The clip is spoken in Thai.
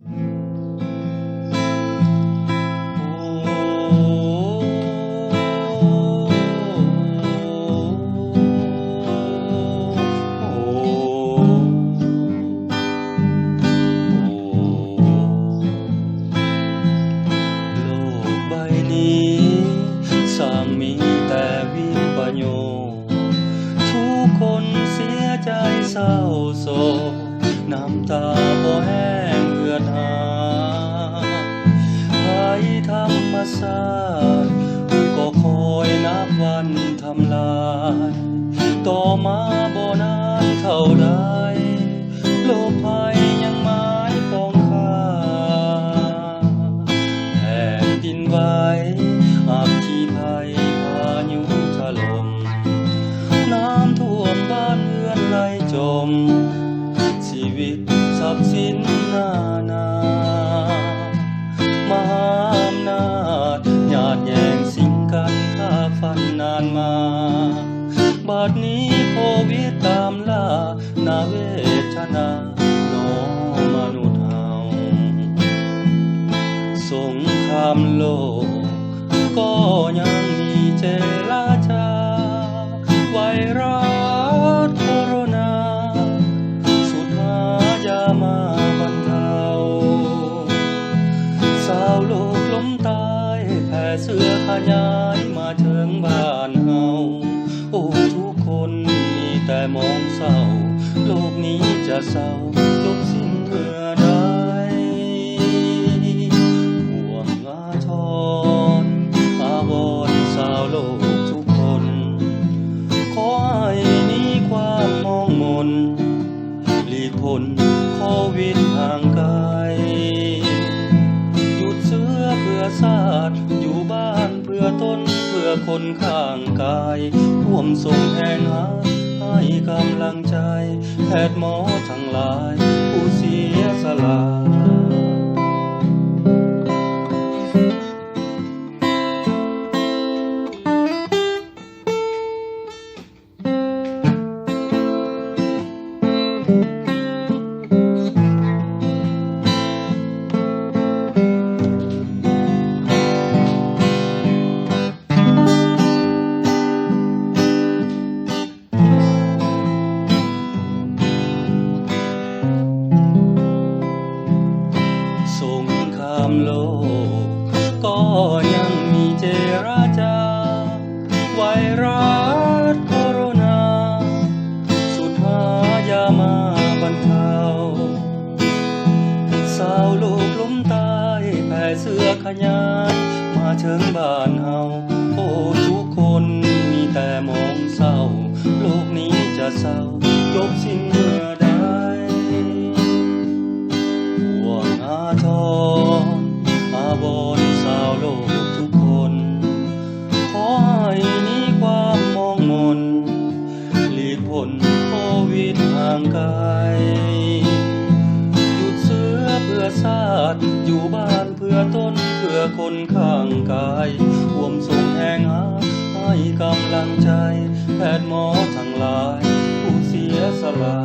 สร้างมีแต่วิปโยคทุกคนเสียใจเศร้าโศกน้ำตาบ่แห้งเหือดหาภัยธรรมศาสตร์ก็คอยนับวันทำลายต่อมาบ่นานเท่าใดโลกภัยยังหมายปองค่าแผ่นดินไหวอัคคีภัยพายุถล่มน้ำท่วมบ้านเรือนไหลจมชีวิตทรัพย์สินนานามหาอำนาจญาติแย่งสิงกันฆ่าฟันนานมาบัดนี้โควิดตามล่านาเวทนาน้องมนุษย์เฮาสงครามโลกก็ยังมีเจรจาไวรัสโคโรนาสุดหายามาบรรเทาสาวโลกล้มตายแผ่เสื้อขยายมาถึงบ้านเฮาโอ้ทุกคนมีแต่มองเศร้าโลกนี้จะเศร้าจบสิ้นเมื่อใดห่วงอาทรอาวรณ์สาวโลกทุกคนขอให้หนีความมองมนหลีกพ้นโควิดห่างไกลหยุดเสื้อเพื่อชาติอยู่บ้านเพื่อตนเพื่อคนข้างกายร่วมส่งแทนหาให้กำลังใจแพทย์หมอทั้งหลายผู้เสียสละสงครามโลกก็ยังมีเจรจาไวรัสโคโรนาสุดหายามาบรรเทาสาวโลกล้มตายแผ่เสื้อขยายมาเชิงบ้านเฮาโอ้ทุกคนมีแต่มองเศร้าโลกนี้จะเศร้าจบสิ้นเมื่อใดห่วงอาทรอาวรณ์สาวโลกทุกคนขอให้หนีความมองมนหลีกพ้นโควิดห่างไกลหยุดเสื้อเพื่อชาติอยู่บ้านเพื่อตนเพื่อคนข้างกายร่วมส่งแห่งหาให้กำลังใจแพทย์หมอทั้งหลายผู้เสียสละ